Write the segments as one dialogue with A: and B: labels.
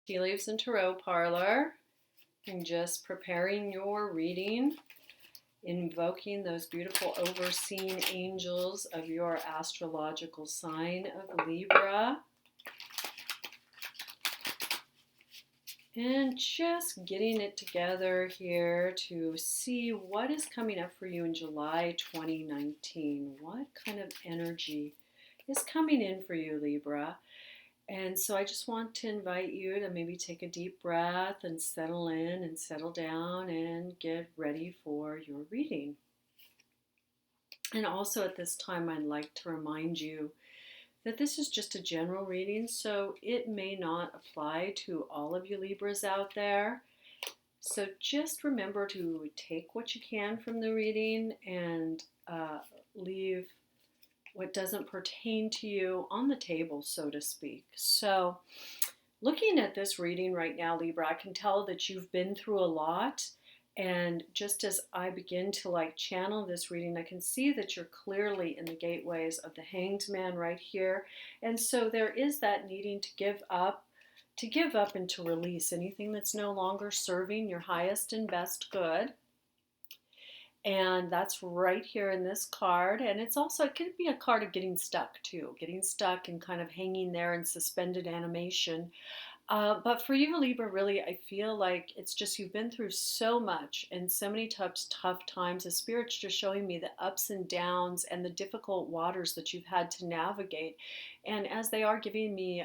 A: Tea Leaves and Tarot Parlor. I'm just preparing your reading, invoking those beautiful overseeing angels of your astrological sign of Libra, and just getting it together here to see what is coming up for you in July 2019. What kind of energy is coming in for you, Libra? And so I just want to invite you to maybe take a deep breath and settle in and settle down and get ready for your reading. And also at this time, I'd like to remind you that this is just a general reading, so it may not apply to all of you Libras out there. So just remember to take what you can from the reading and leave what doesn't pertain to you on the table, so to speak. So looking at this reading right now, Libra, I can tell that you've been through a lot. And just as I begin to channel this reading, I can see that you're clearly in the gateways of the Hanged Man right here. And so there is that needing to give up and to release anything that's no longer serving your highest and best good. And that's right here in this card. And it's also, it could be a card of getting stuck too, getting stuck and kind of hanging there in suspended animation. But for you, Libra, really, I feel like it's just you've been through so much and so many tough times. The Spirit's just showing me the ups and downs and the difficult waters that you've had to navigate. And as they are giving me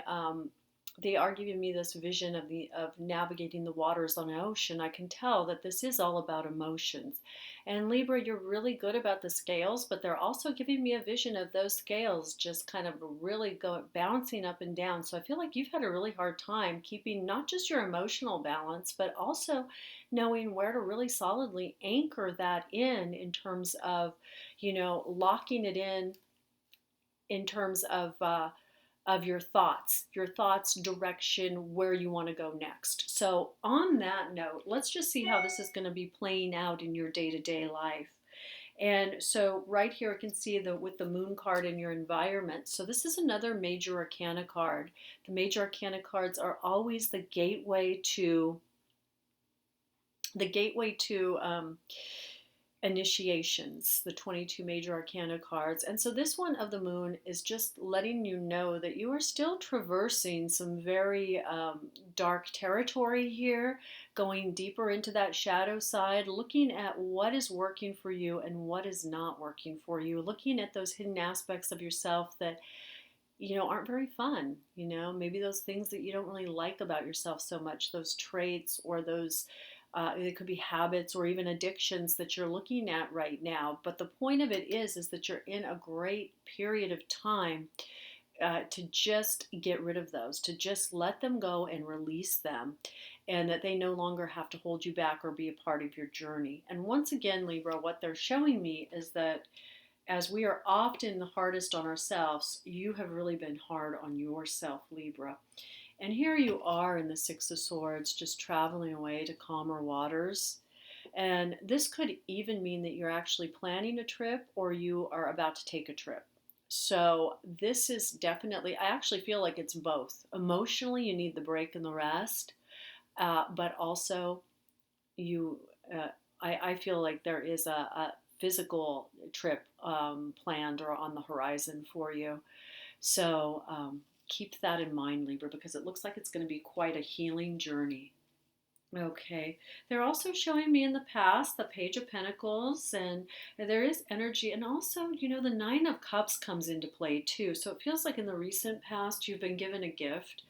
A: this vision of navigating the waters on an ocean. I can tell that this is all about emotions. And Libra, you're really good about the scales, but they're also giving me a vision of those scales just kind of really bouncing up and down. So I feel like you've had a really hard time keeping not just your emotional balance, but also knowing where to really solidly anchor that in terms of, locking it in terms of your thoughts, direction, where you want to go next. So, on that note, let's just see how this is going to be playing out in your day to day life. And so, right here, I can see with the moon card in your environment. So, this is another major arcana card. The major arcana cards are always the gateway to initiations, the 22 major arcana cards. And so this one of the moon is just letting you know that you are still traversing some very dark territory here, going deeper into that shadow side, looking at what is working for you and what is not working for you, looking at those hidden aspects of yourself that aren't very fun. Maybe those things that you don't really like about yourself so much, those traits or those it could be habits or even addictions that you're looking at right now. But the point of it is that you're in a great period of time to just get rid of those, to just let them go and release them, and that they no longer have to hold you back or be a part of your journey. And once again, Libra, what they're showing me is that as we are often the hardest on ourselves, you have really been hard on yourself, Libra. And here you are in the Six of Swords, just traveling away to calmer waters. And this could even mean that you're actually planning a trip or you are about to take a trip. So this is definitely, I actually feel like it's both. Emotionally, you need the break and the rest, but also you, I feel like there is a physical trip planned or on the horizon for you. So keep that in mind, Libra, because it looks like it's going to be quite a healing journey. Okay. They're also showing me in the past the Page of Pentacles, and there is energy. And also, the Nine of Cups comes into play too. So it feels like in the recent past, you've been given a gift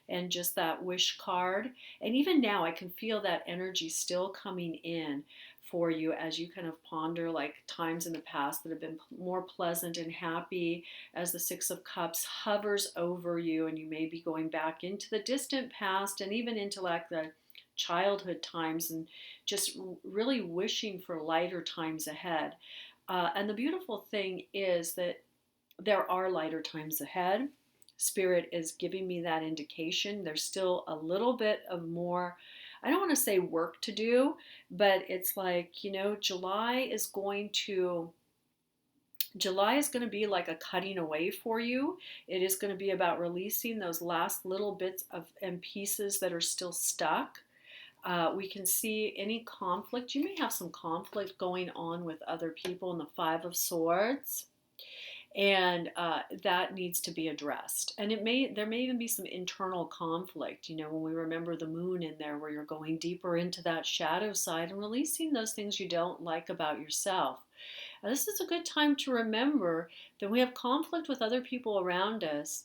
A: and just that wish card. And even now, I can feel that energy still coming in for you as you kind of ponder times in the past that have been more pleasant and happy, as the Six of Cups hovers over you, and you may be going back into the distant past and even into the childhood times and just really wishing for lighter times ahead. And the beautiful thing is that there are lighter times ahead. Spirit is giving me that indication. There's still a little bit of more, I don't want to say work to do, but it's July is going to July is going to be like a cutting away for you. It is going to be about releasing those last little bits of and pieces that are still stuck. We can see any conflict. You may have some conflict going on with other people in the Five of Swords, and that needs to be addressed. And there may even be some internal conflict. You know, when we remember the moon in there, where you're going deeper into that shadow side and releasing those things you don't like about yourself. This is a good time to remember that we have conflict with other people around us.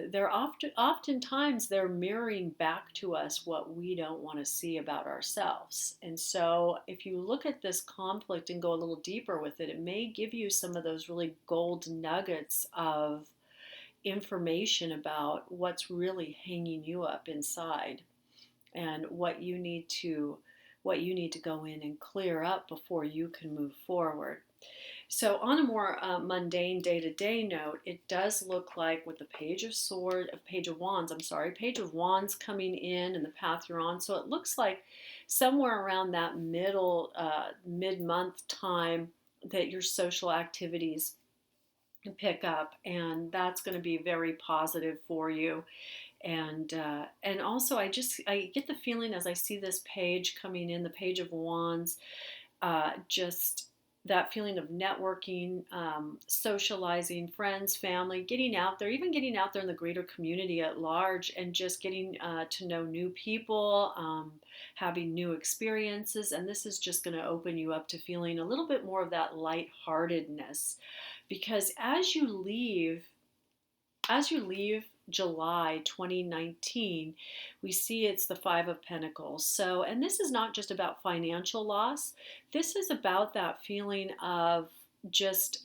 A: They're oftentimes they're mirroring back to us what we don't want to see about ourselves. And so if you look at this conflict and go a little deeper with it, it may give you some of those really gold nuggets of information about what's really hanging you up inside, and what you need to go in and clear up before you can move forward. So, on a more mundane day-to-day note, it does look like with the Page of Wands, Page of Wands coming in and the path you're on. So it looks like somewhere around that mid-month time that your social activities pick up, and that's going to be very positive for you. And also, I get the feeling as I see this page coming in, the Page of Wands, just that feeling of networking, socializing, friends, family, getting out there, even getting out there in the greater community at large, and just getting to know new people, having new experiences. And this is just going to open you up to feeling a little bit more of that lightheartedness, because as you leave July 2019, we see it's the Five of Pentacles. So, and this is not just about financial loss. This is about that feeling of just,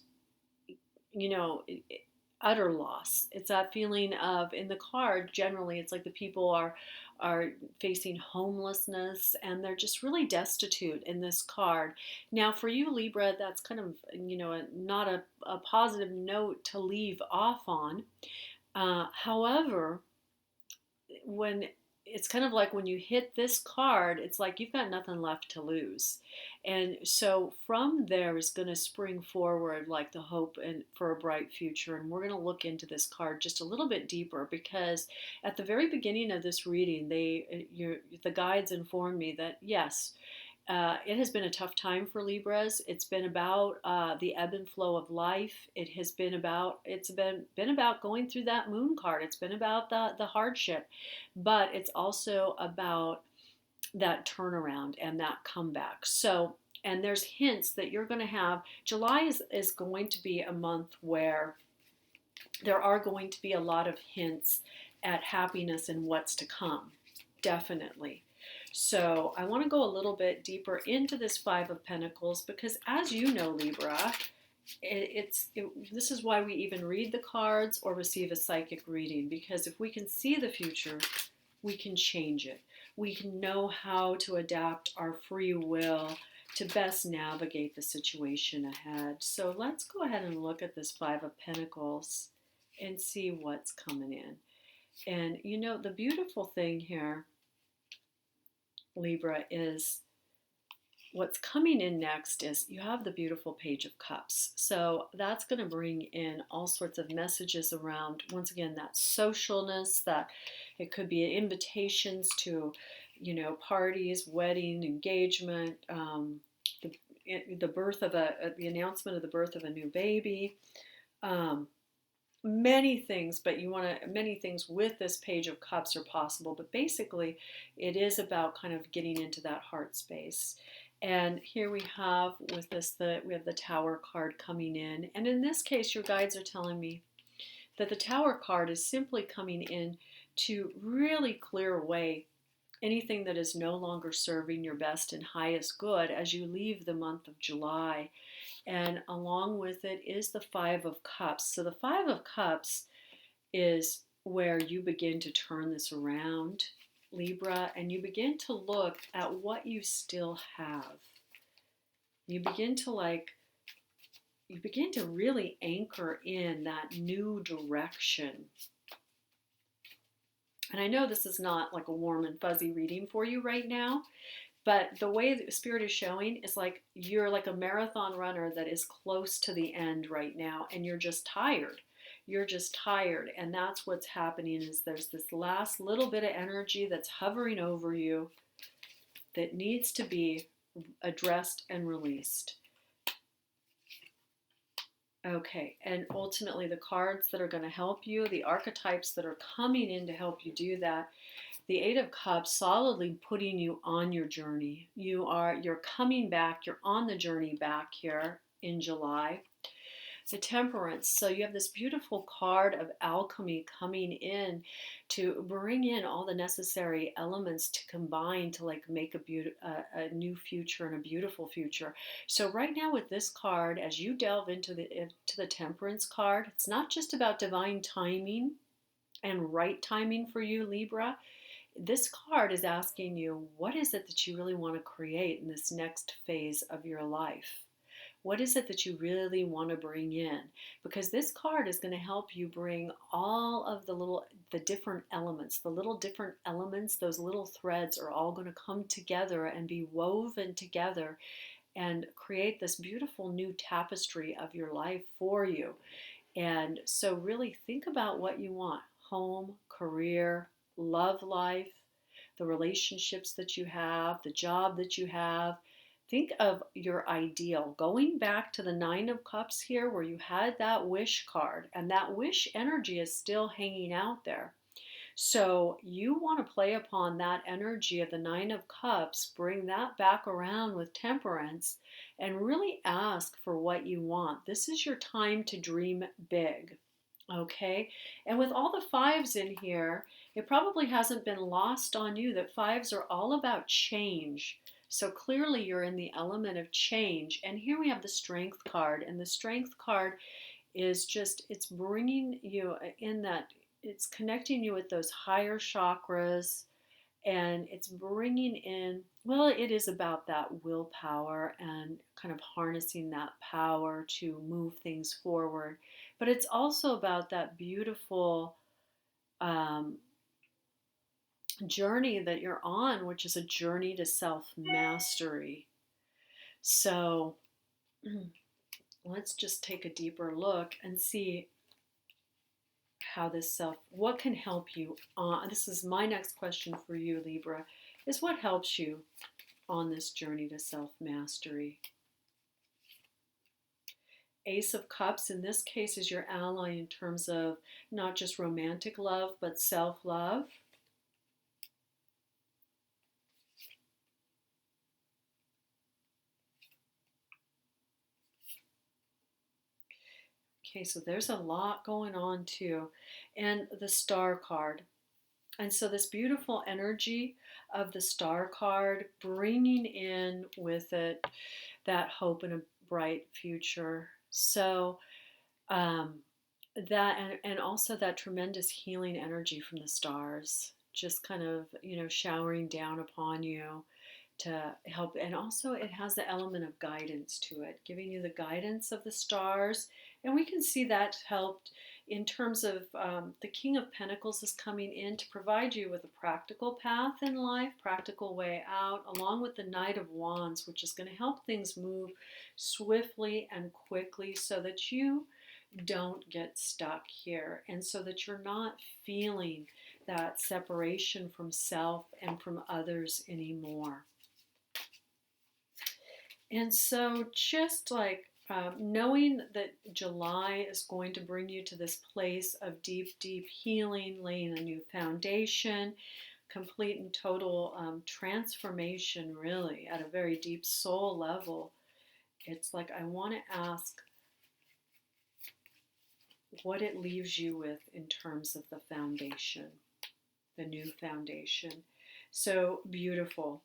A: you know, utter loss. It's that feeling of, in the card, generally, it's like the people are facing homelessness, and they're just really destitute in this card. Now, for you, Libra, that's kind of, not a positive note to leave off on. However, when it's kind of like when you hit this card, it's like you've got nothing left to lose. And so from there is going to spring forward like the hope and for a bright future. And we're going to look into this card just a little bit deeper, because at the very beginning of this reading, the guides informed me that yes, it has been a tough time for Libras. It's been about the ebb and flow of life. It's been about going through that moon card. It's been about the hardship, but it's also about that turnaround and that comeback. So, and there's hints that you're going to have. July is going to be a month where there are going to be a lot of hints at happiness and what's to come. Definitely. So I want to go a little bit deeper into this Five of Pentacles, because as you know, Libra, this is why we even read the cards or receive a psychic reading, because if we can see the future, we can change it. We can know how to adapt our free will to best navigate the situation ahead. So let's go ahead and look at this Five of Pentacles and see what's coming in. And the beautiful thing here, Libra, is what's coming in next is you have the beautiful Page of Cups. So that's going to bring in all sorts of messages around, once again, that socialness, that it could be invitations to, parties, wedding, engagement, the birth of the announcement of the birth of a new baby. Many things, but many things with this Page of Cups are possible, but basically it is about kind of getting into that heart space. And here we have with this, we have the Tower card coming in, and in this case your guides are telling me that the Tower card is simply coming in to really clear away anything that is no longer serving your best and highest good as you leave the month of July. And along with it is the Five of Cups. So the Five of Cups is where you begin to turn this around, Libra, and you begin to look at what you still have. You begin to really anchor in that new direction. And I know this is not like a warm and fuzzy reading for you right now, But the way that Spirit is showing is like you're like a marathon runner that is close to the end right now, and you're just tired. You're just tired, and that's what's happening is there's this last little bit of energy that's hovering over you that needs to be addressed and released. Okay, and ultimately the cards that are going to help you, the archetypes that are coming in to help you do that, the Eight of Cups solidly putting you on your journey. You're coming back, you're on the journey back here in July. The Temperance. So you have this beautiful card of alchemy coming in to bring in all the necessary elements to combine to like make a new future and a beautiful future. So right now with this card, as you delve into the Temperance card, it's not just about divine timing and right timing for you, Libra. This card is asking you, what is it that you really want to create in this next phase of your life? What is it that you really want to bring in? Because this card is going to help you bring all of the different elements, those little threads are all going to come together and be woven together and create this beautiful new tapestry of your life for you. And so really think about what you want: home, career, love life, the relationships that you have, the job that you have. Think of your ideal. Going back to the Nine of Cups here, where you had that wish card, and that wish energy is still hanging out there. So you want to play upon that energy of the Nine of Cups, bring that back around with Temperance, and really ask for what you want. This is your time to dream big. Okay, and with all the fives in here, it probably hasn't been lost on you that fives are all about change. So clearly you're in the element of change. And here we have the Strength card, and the Strength card is just, it's bringing you in that, it's connecting you with those higher chakras, and it's bringing in, well, it is about that willpower and kind of harnessing that power to move things forward. But it's also about that beautiful um, journey that you're on, which is a journey to self mastery. So let's just take a deeper look and see how what can help you on. This is my next question for you, Libra, is what helps you on this journey to self mastery. Ace of Cups in this case is your ally in terms of not just romantic love, but self love. Okay, so there's a lot going on too. And the Star card. And so this beautiful energy of the Star card bringing in with it that hope and a bright future. So and also that tremendous healing energy from the stars, just kind of, showering down upon you to help. And also it has the element of guidance to it, giving you the guidance of the stars. And we can see that helped in terms of the King of Pentacles is coming in to provide you with a practical path in life, practical way out, along with the Knight of Wands, which is going to help things move swiftly and quickly so that you don't get stuck here, and so that you're not feeling that separation from self and from others anymore. And so just like knowing that July is going to bring you to this place of deep, deep healing, laying a new foundation, complete and total transformation, really, at a very deep soul level. It's like I want to ask what it leaves you with in terms of the foundation, the new foundation. So beautiful.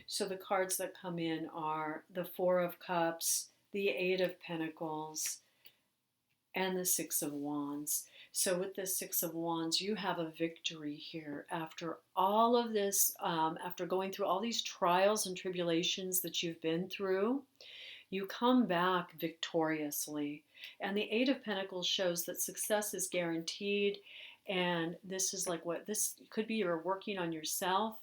A: So the cards that come in are the Four of Cups, the Eight of Pentacles, and the Six of Wands. So with the Six of Wands, you have a victory here after all of this, after going through all these trials and tribulations that you've been through. You come back victoriously. And the Eight of Pentacles shows that success is guaranteed. And this is like what this could be, you're working on yourself.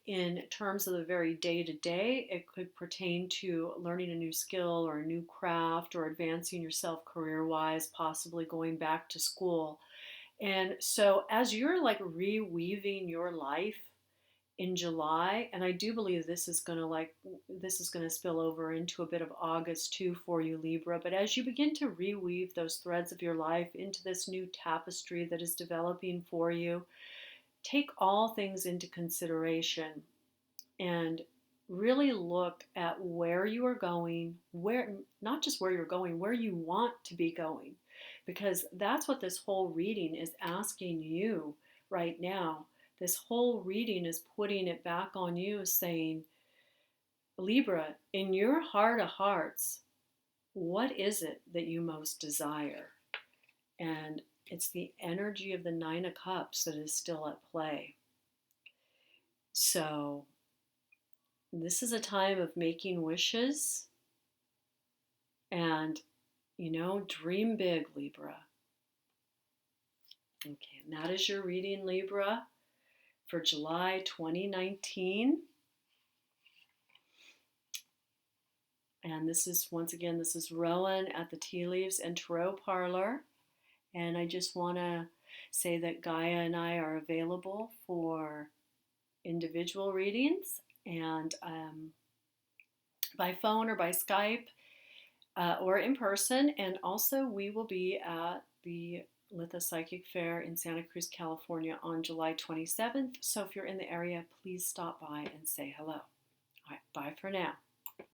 A: In terms of the very day to day, it could pertain to learning a new skill or a new craft or advancing yourself career wise, possibly going back to school. And so, as you're like reweaving your life in July, and I do believe this is going to spill over into a bit of August too for you, Libra. But as you begin to reweave those threads of your life into this new tapestry that is developing for you, take all things into consideration and really look at where you are going, where not just where you're going, where you want to be going, because that's what this whole reading is asking you right now. This whole reading is putting it back on you, saying, Libra, in your heart of hearts, what is it that you most desire? And it's the energy of the Nine of Cups that is still at play. So this is a time of making wishes and, dream big, Libra. Okay, and that is your reading, Libra, for July 2019. And this is, once again, this is Rowan at the Tea Leaves and Tarot Parlor. And I just want to say that Gaia and I are available for individual readings and by phone or by Skype or in person. And also, we will be at the Litha Psychic Fair in Santa Cruz, California on July 27th. So if you're in the area, please stop by and say hello. All right, bye for now.